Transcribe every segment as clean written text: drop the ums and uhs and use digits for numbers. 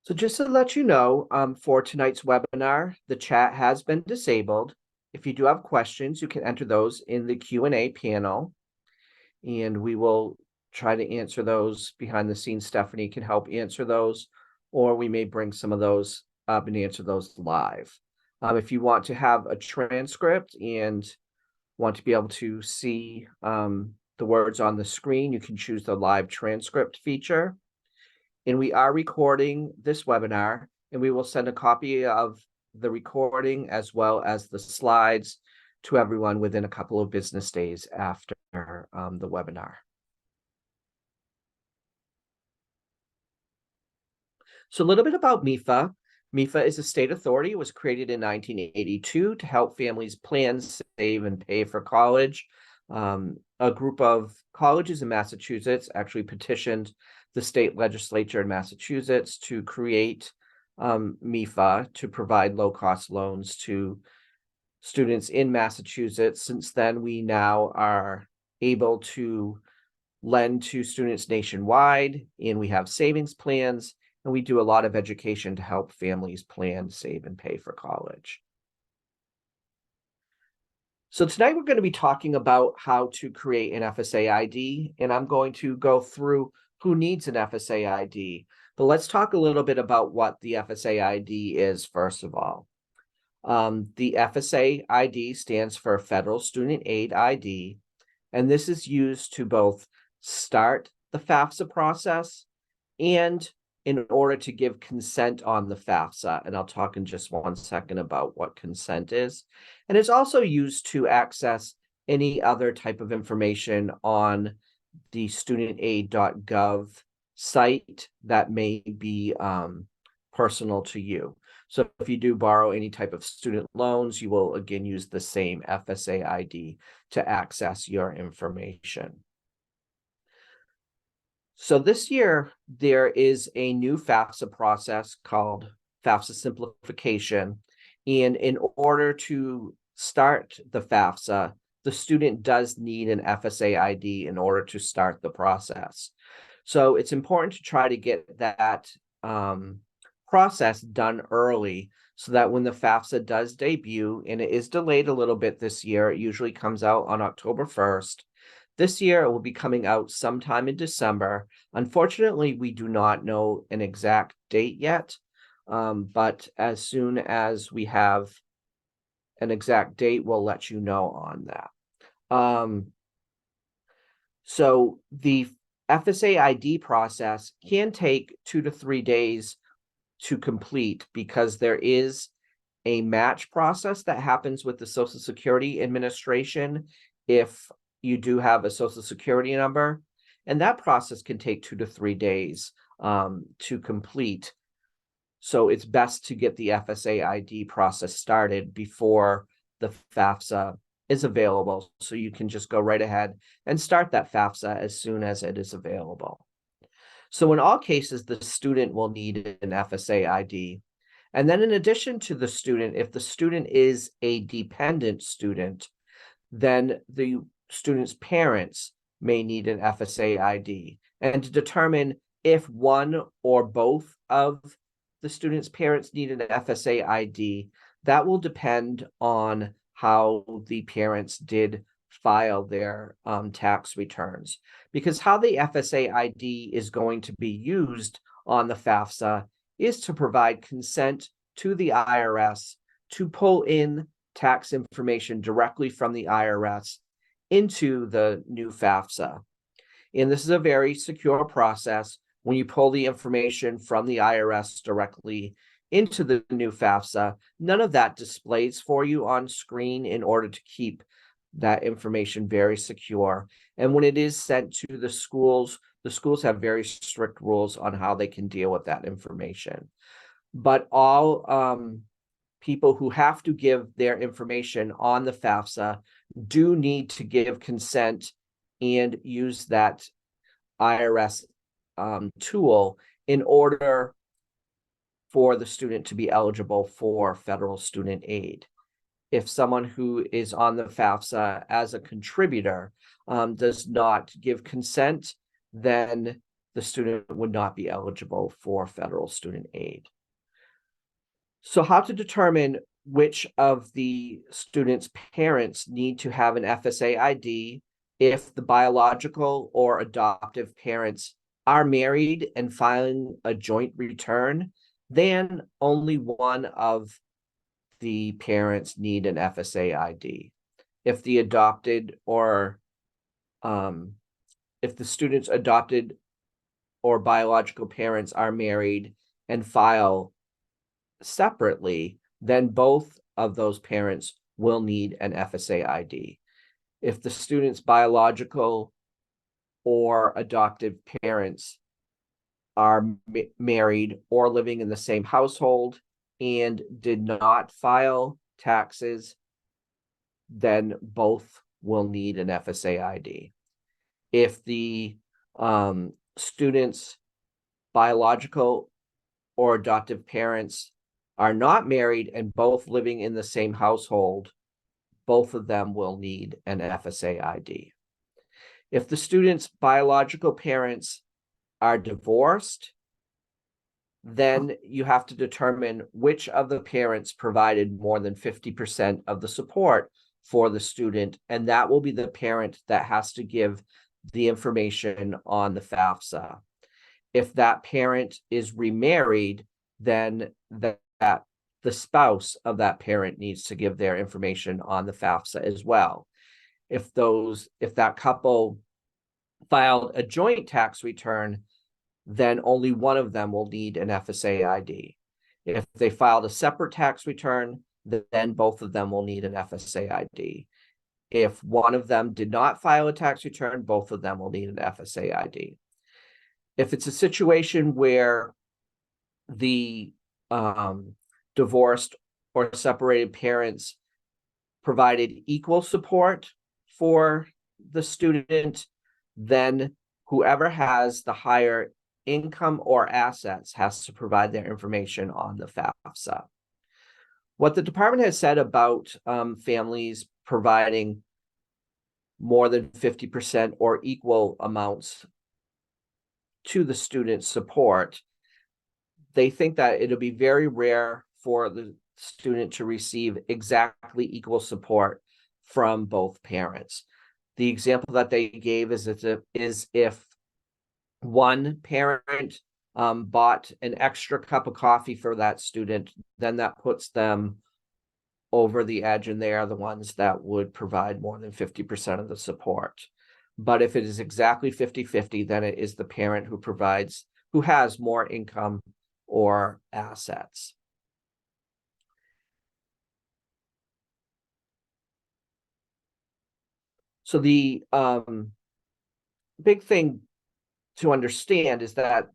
So just to let you know, for tonight's webinar, the chat has been disabled. If you do have questions, you can enter those in the Q&A panel, and we will try to answer those behind the scenes. Stephanie can help answer those, or we may bring some of those up and answer those live. If you want to have a transcript and want to be able to see the words on the screen, you can choose the live transcript feature. And we are recording this webinar, and we will send a copy of the recording as well as the slides to everyone within a couple of business days after the webinar. So a little bit about MEFA. MEFA is a state authority. It was created in 1982 to help families plan, save, and pay for college. A group of colleges in Massachusetts actually petitioned the state legislature in Massachusetts to create MEFA to provide low-cost loans to students in Massachusetts. Since then, we now are able to lend to students nationwide, and we have savings plans, and we do a lot of education to help families plan, save, and pay for college. So tonight we're going to be talking about how to create an FSA ID, and I'm going to go through who needs an FSA ID. But let's talk a little bit about what the FSA ID is, first of all. The FSA ID stands for Federal Student Aid ID, and this is used to both start the FAFSA process and in order to give consent on the FAFSA. And I'll talk in just one second about what consent is. And it's also used to access any other type of information on the studentaid.gov site that may be personal to you. So if you do borrow any type of student loans, you will again use the same FSA ID to access your information. So this year, there is a new FAFSA process called FAFSA simplification. And in order to start the FAFSA, the student does need an FSA ID in order to start the process. So it's important to try to get that process done early so that when the FAFSA does debut, and it is delayed a little bit this year, it usually comes out on October 1st. This year, it will be coming out sometime in December. Unfortunately, we do not know an exact date yet, but as soon as we have an exact date, we'll let you know on that. So the FSA ID process can take 2 to 3 days to complete because there is a match process that happens with the Social Security Administration if you do have a Social Security number, and that process can take 2 to 3 days to complete. So it's best to get the FSA ID process started before the FAFSA is available, so you can just go right ahead and start that FAFSA as soon as it is available. So in all cases, the student will need an FSA ID. And then in addition to the student, if the student is a dependent student, then the student's parents may need an FSA ID. And to determine if one or both of the student's parents need an FSA ID, that will depend on how the parents did file their tax returns. Because how the FSA ID is going to be used on the FAFSA is to provide consent to the IRS to pull in tax information directly from the IRS into the new FAFSA. And this is a very secure process. When you pull the information from the IRS directly into the new FAFSA, none of that displays for you on screen in order to keep that information very secure. And when it is sent to the schools have very strict rules on how they can deal with that information. But all people who have to give their information on the FAFSA do need to give consent and use that IRS tool in order for the student to be eligible for federal student aid. If someone who is on the FAFSA as a contributor does not give consent, then the student would not be eligible for federal student aid. So how to determine which of the student's parents need to have an FSA ID if the biological or adoptive parents are married and filing a joint return, then only one of the parents need an FSA ID. If the adopted or if the student's adopted or biological parents are married and file separately, then both of those parents will need an FSA ID. If the student's biological or adoptive parents are married or living in the same household and did not file taxes, then both will need an FSA ID. If the student's biological or adoptive parents are not married and both living in the same household, both of them will need an FSA ID. If the student's biological parents are divorced, then you have to determine which of the parents provided more than 50% of the support for the student, and that will be the parent that has to give the information on the FAFSA. If that parent is remarried, then the spouse of that parent needs to give their information on the FAFSA as well. If that couple filed a joint tax return, then only one of them will need an FSA ID. If they filed a separate tax return, then both of them will need an FSA ID. If one of them did not file a tax return, both of them will need an FSA ID. If it's a situation where the divorced or separated parents provided equal support for the student, then whoever has the higher income or assets has to provide their information on the FAFSA. What the department has said about families providing more than 50% or equal amounts to the student's support, they think that it'll be very rare for the student to receive exactly equal support from both parents. The example that they gave is if one parent bought an extra cup of coffee for that student, then that puts them over the edge, and they are the ones that would provide more than 50% of the support. But if it is exactly 50-50, then it is the parent who has more income or assets. So the big thing to understand is that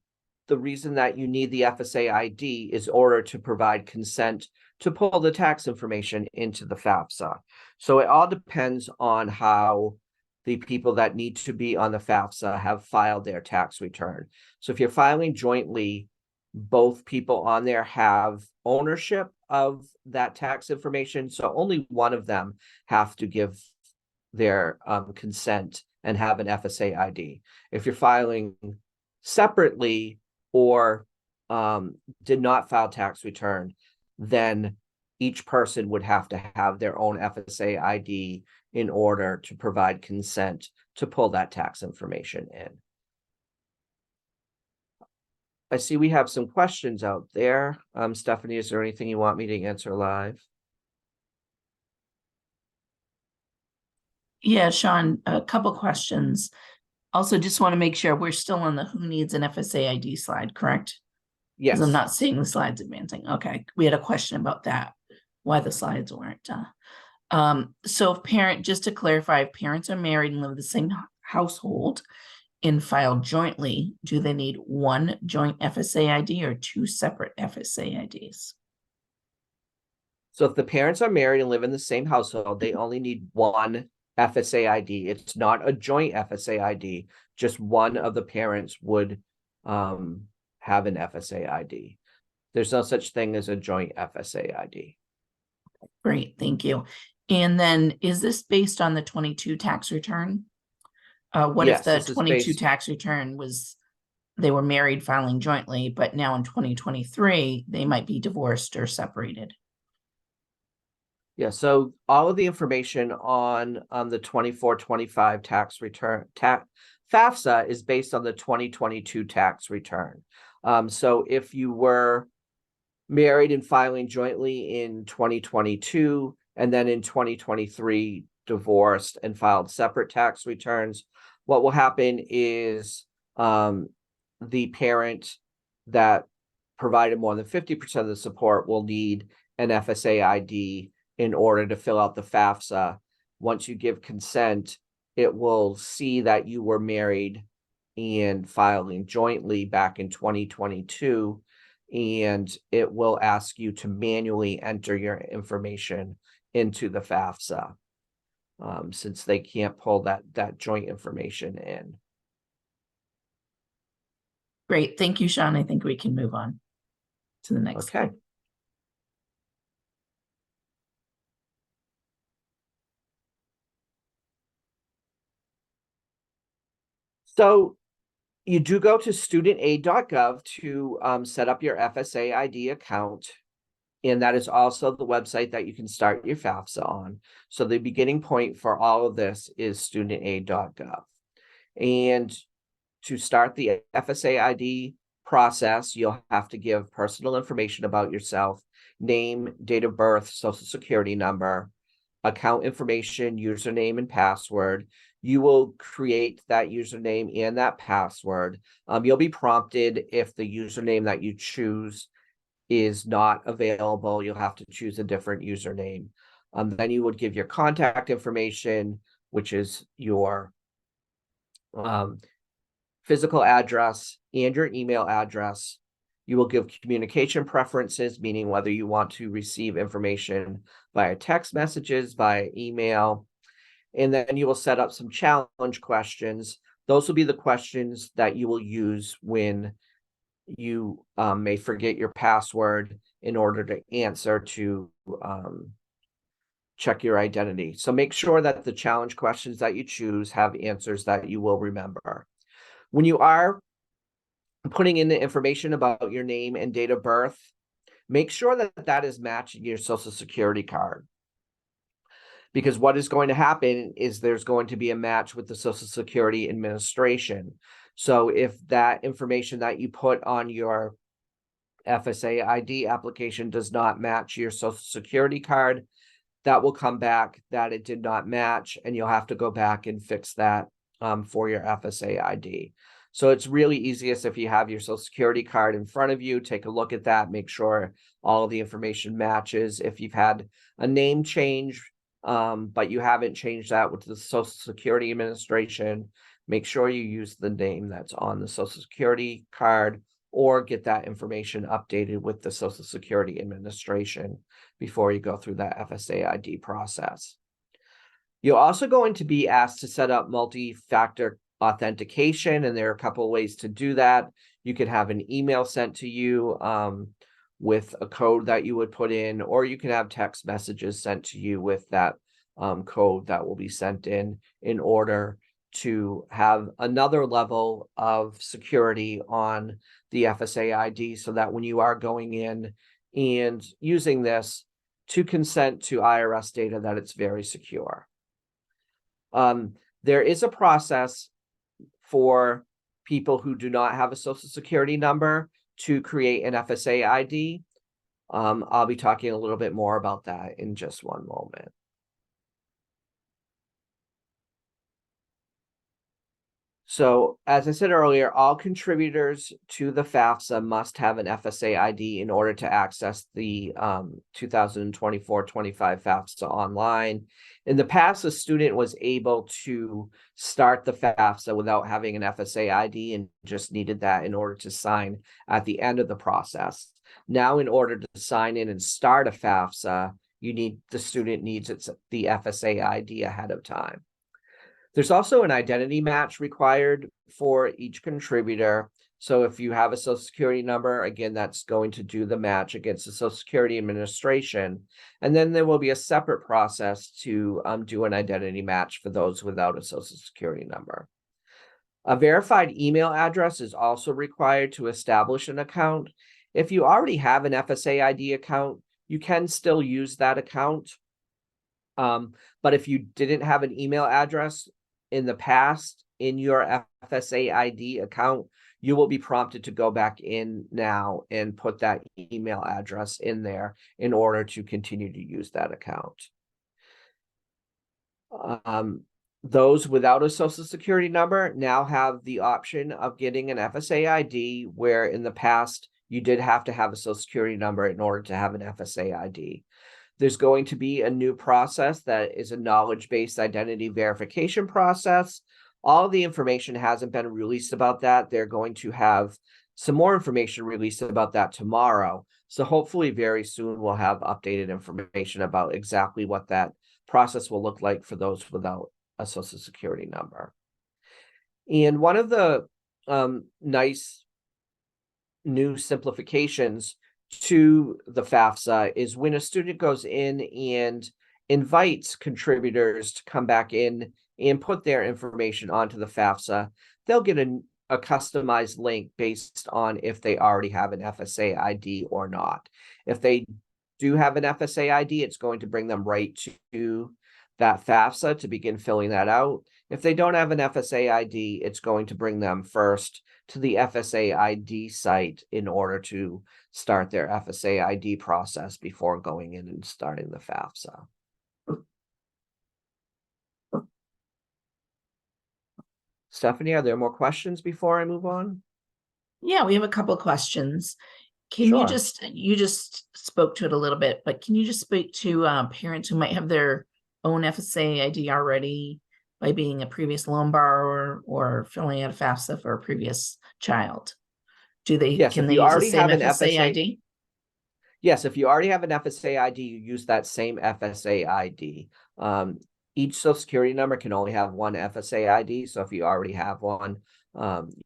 the reason that you need the FSA ID is in order to provide consent to pull the tax information into the FAFSA. So it all depends on how the people that need to be on the FAFSA have filed their tax return. So if you're filing jointly, both people on there have ownership of that tax information. So only one of them have to give their consent and have an FSA ID. If you're filing separately or did not file tax return, then each person would have to have their own FSA ID in order to provide consent to pull that tax information in. I see we have some questions out there. Stephanie, is there anything you want me to answer live? Yeah, Sean, a couple questions. Also, just want to make sure we're still on the who needs an FSA ID slide, correct? Yes. Because I'm not seeing the slides advancing. Okay, we had a question about that, why the slides weren't. So if just to clarify, if parents are married and live in the same household and file jointly, do they need one joint FSA ID or two separate FSA IDs? So if the parents are married and live in the same household, they only need one FSA ID. It's not a joint FSA ID. Just one of the parents would have an FSA ID. There's no such thing as a joint FSA ID. Great, thank you. And then is this based on the 22 tax return? What if the 22 tax return was they were married filing jointly, but now in 2023, they might be divorced or separated. Yeah, so all of the information on the 24-25 tax return, FAFSA is based on the 2022 tax return. So if you were married and filing jointly in 2022, and then in 2023 divorced and filed separate tax returns, what will happen is the parent that provided more than 50% of the support will need an FSA ID in order to fill out the FAFSA. Once you give consent, it will see that you were married and filing jointly back in 2022, and it will ask you to manually enter your information into the FAFSA, since they can't pull that joint information in. Great. Thank you, Sean. I think we can move on to the next. Okay. So you do go to studentaid.gov to set up your FSA ID account. And that is also the website that you can start your FAFSA on. So the beginning point for all of this is studentaid.gov. And to start the FSA ID process, you'll have to give personal information about yourself: name, date of birth, social security number, account information, username, and password. You will create that username and that password. You'll be prompted if the username that you choose is not available. You'll have to choose a different username. Then you would give your contact information, which is your physical address and your email address. You will give communication preferences, meaning whether you want to receive information via text messages, via email. And then you will set up some challenge questions. Those will be the questions that you will use when you may forget your password in order to answer to check your identity. So make sure that the challenge questions that you choose have answers that you will remember. When you are putting in the information about your name and date of birth, make sure that that is matching your social security card. Because what is going to happen is there's going to be a match with the Social Security Administration. So if that information that you put on your FSA ID application does not match your Social Security card, that will come back that it did not match, and you'll have to go back and fix that for your FSA ID. So it's really easiest if you have your Social Security card in front of you, take a look at that, make sure all of the information matches. If you've had a name change, but you haven't changed that with the Social Security Administration, make sure you use the name that's on the Social Security card, or get that information updated with the Social Security Administration before you go through that FSA ID process. You're also going to be asked to set up multi-factor authentication, and there are a couple of ways to do that. You could have an email sent to you with a code that you would put in, or you can have text messages sent to you with that code that will be sent in order to have another level of security on the FSA ID, so that when you are going in and using this to consent to IRS data, that it's very secure. There is a process for people who do not have a Social Security number to create an FSA ID. I'll be talking a little bit more about that in just one moment. So, as I said earlier, all contributors to the FAFSA must have an FSA ID in order to access the 2024-25 FAFSA online. In the past, a student was able to start the FAFSA without having an FSA ID and just needed that in order to sign at the end of the process. Now, in order to sign in and start a FAFSA, the student needs the FSA ID ahead of time. There's also an identity match required for each contributor. So if you have a Social Security number, again, that's going to do the match against the Social Security Administration. And then there will be a separate process to do an identity match for those without a Social Security number. A verified email address is also required to establish an account. If you already have an FSA ID account, you can still use that account. But if you didn't have an email address in the past in your FSA ID account, you will be prompted to go back in now and put that email address in there in order to continue to use that account. Those without a social security number now have the option of getting an FSA ID, where in the past you did have to have a social security number in order to have an FSA ID. There's going to be a new process that is a knowledge-based identity verification process. All the information hasn't been released about that. They're going to have some more information released about that tomorrow. So hopefully very soon we'll have updated information about exactly what that process will look like for those without a social security number. And one of the nice new simplifications to the FAFSA is when a student goes in and invites contributors to come back in and put their information onto the FAFSA, they'll get a customized link based on if they already have an FSA ID or not. If they do have an FSA ID, it's going to bring them right to that FAFSA to begin filling that out. If they don't have an FSA ID, it's going to bring them first to the FSA ID site in order to start their FSA ID process before going in and starting the FAFSA. Stephanie, are there more questions before I move on? Yeah, we have a couple of questions. Can Sure. you just spoke to it a little bit, but can you just speak to parents who might have their own FSA ID already by being a previous loan borrower or filling out a FAFSA for a previous child? Yes, Can if they you use the already same have an FSA FSA ID? Yes, if you already have an FSA ID, you use that same FSA ID. Each social security number can only have one FSA ID. So if you already have one,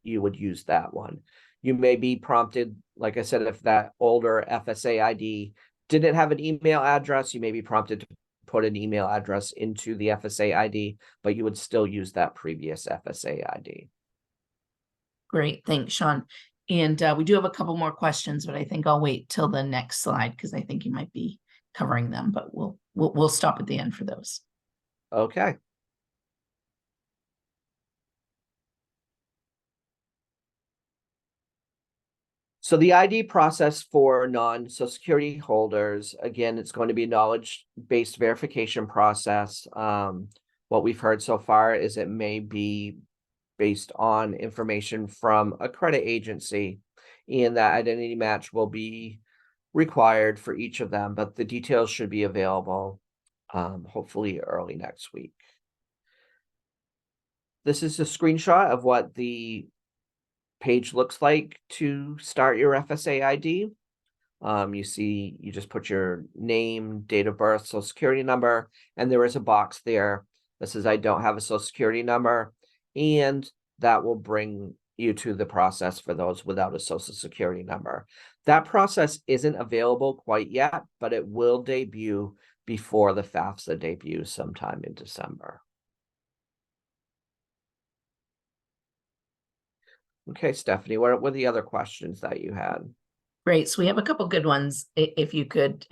you would use that one. You may be prompted, like I said, if that older FSA ID didn't have an email address, you may be prompted to put an email address into the FSA ID, but you would still use that previous FSA ID. Great, thanks, Sean. And we do have a couple more questions, but I think I'll wait till the next slide because I think you might be covering them, but we'll stop at the end for those. Okay. So the ID process for non-Social Security holders, again, it's going to be a knowledge-based verification process. What we've heard so far is it may be based on information from a credit agency, and that identity match will be required for each of them, but the details should be available hopefully early next week. This is a screenshot of what the page looks like to start your FSA ID. You see, you just put your name, date of birth, social security number, and there is a box there that says I don't have a social security number, and that will bring you to the process for those without a social security number. That process isn't available quite yet, but it will debut before the FAFSA debuts sometime in December. Okay, Stephanie, what were the other questions that you had? Great. So we have a couple good ones. If you could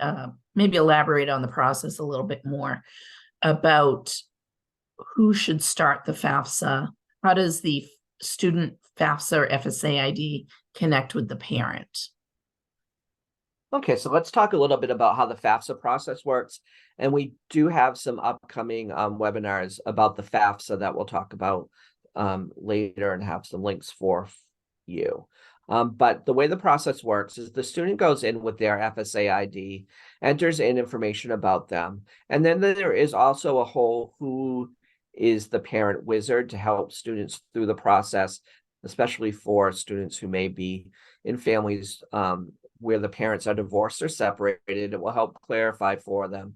maybe elaborate on the process a little bit more about who should start the FAFSA. How does the student FAFSA or FSA ID connect with the parent? Okay, so let's talk a little bit about how the FAFSA process works. And we do have some upcoming webinars about the FAFSA that we'll talk about later and have some links for you. But the way the process works is the student goes in with their FSA ID, enters in information about them, and then there is also a whole who is the parent wizard to help students through the process, especially for students who may be in families where the parents are divorced or separated. It will help clarify for them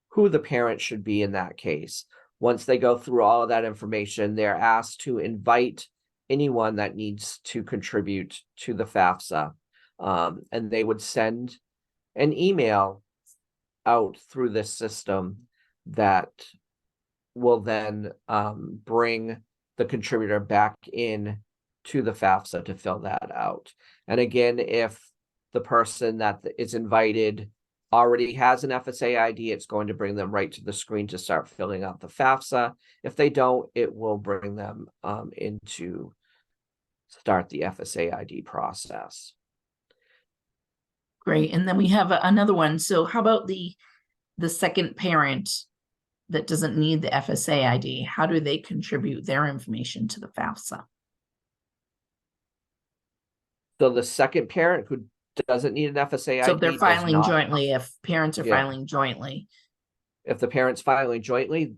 who the parent should be in that case. Once they go through all of that information, they're asked to invite anyone that needs to contribute to the FAFSA. And they would send an email out through this system that will then bring the contributor back in to the FAFSA to fill that out. And again, if the person that is invited already has an FSA ID, it's going to bring them right to the screen to start filling out the FAFSA. If they don't, it will bring them into start the FSA ID process. Great. And then we have another one. So how about the second parent that doesn't need the FSA ID? How do they contribute their information to the FAFSA? So the second parent who doesn't need an FSA ID. So if they're filing jointly, if parents are filing jointly. If the parent's filing jointly,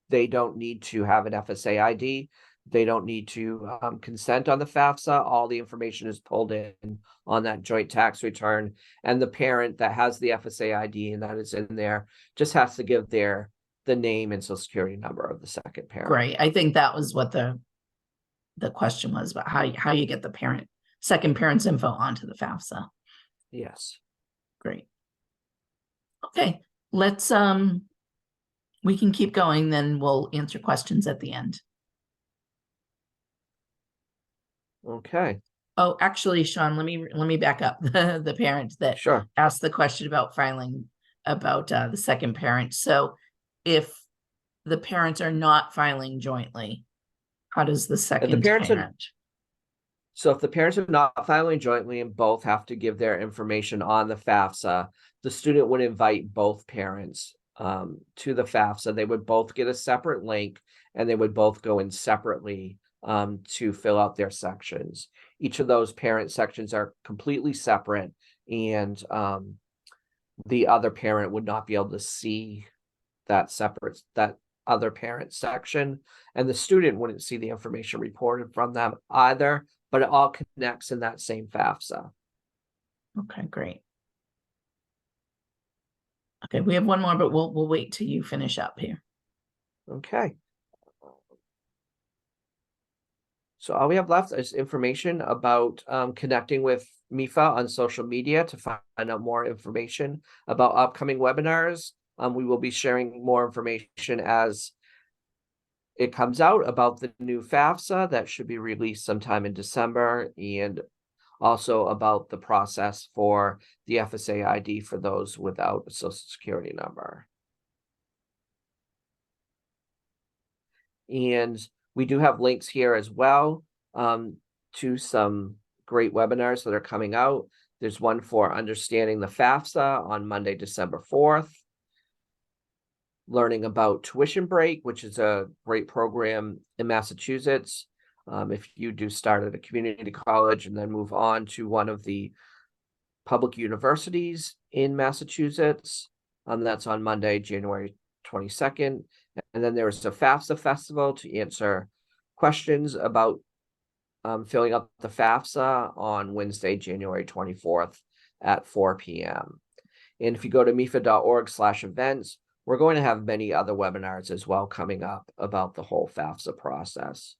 they don't need to have an FSA ID. They don't need to consent on the FAFSA. All the information is pulled in on that joint tax return. And the parent that has the FSA ID and that is in there just has to give the name and social security number of the second parent. Great. I think that was what the question was about how you get the second parent's info onto the FAFSA. Yes. Great. Okay, let's we can keep going, then we'll answer questions at the end. Okay. Oh, actually, Sean, let me back up. The parent that asked the question about filing about the second parent. So if the parents are not filing jointly, how does the second parent? So if the parents are not filing jointly and both have to give their information on the FAFSA, the student would invite both parents to the FAFSA. They would both get a separate link and they would both go in separately to fill out their sections. Each of those parent sections are completely separate, and the other parent would not be able to see that other parent section, and the student wouldn't see the information reported from them either, but it all connects in that same FAFSA. Okay, great. Okay, we have one more, but we'll wait till you finish up here. Okay. So all we have left is information about connecting with MEFA on social media to find out more information about upcoming webinars. We will be sharing more information as it comes out about the new FAFSA that should be released sometime in December, and also about the process for the FSA ID for those without a social security number. And we do have links here as well to some great webinars that are coming out. There's one for understanding the FAFSA on Monday, December 4th. Learning about tuition break, which is a great program in Massachusetts. If you do start at a community college and then move on to one of the public universities in Massachusetts, that's on Monday, January 22nd. And then there's a FAFSA festival to answer questions about filling out the FAFSA on Wednesday, January 24th at 4 p.m. And if you go to mefa.org/events, we're going to have many other webinars as well coming up about the whole FAFSA process.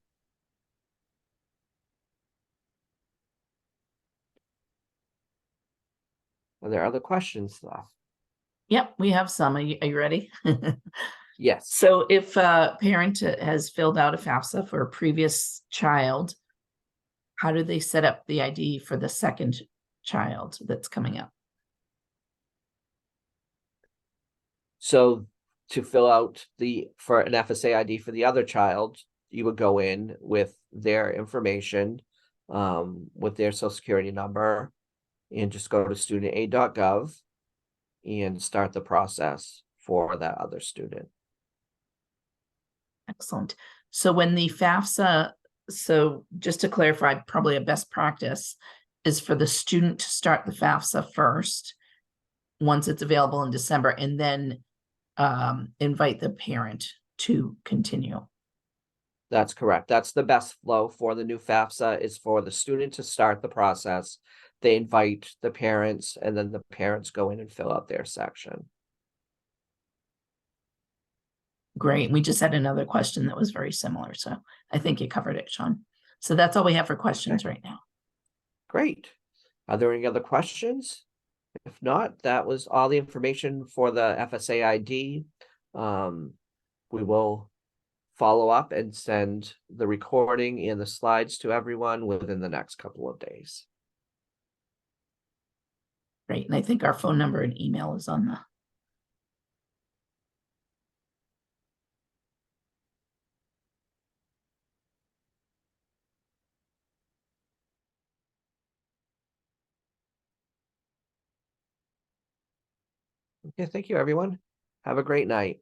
Are there other questions though? Yep, we have some. Are you ready? Yes. So if a parent has filled out a FAFSA for a previous child, how do they set up the ID for the second child that's coming up? So to fill out for an FSA ID for the other child, you would go in with their information, with their social security number, and just go to studentaid.gov and start the process for that other student. Excellent. So when the FAFSA, so just to clarify, probably a best practice is for the student to start the FAFSA first, once it's available in December, and then invite the parent to continue. That's correct. That's the best flow for the new FAFSA, is for the student to start the process. They invite the parents, and then the parents go in and fill out their section. Great. We just had another question that was very similar, so I think you covered it, Sean. So that's all we have for questions right now. Great. Are there any other questions? If not, that was all the information for the FSA ID. We will follow up and send the recording and the slides to everyone within the next couple of days. Great, and I think our phone number and email is on the. Okay, thank you, everyone. Have a great night.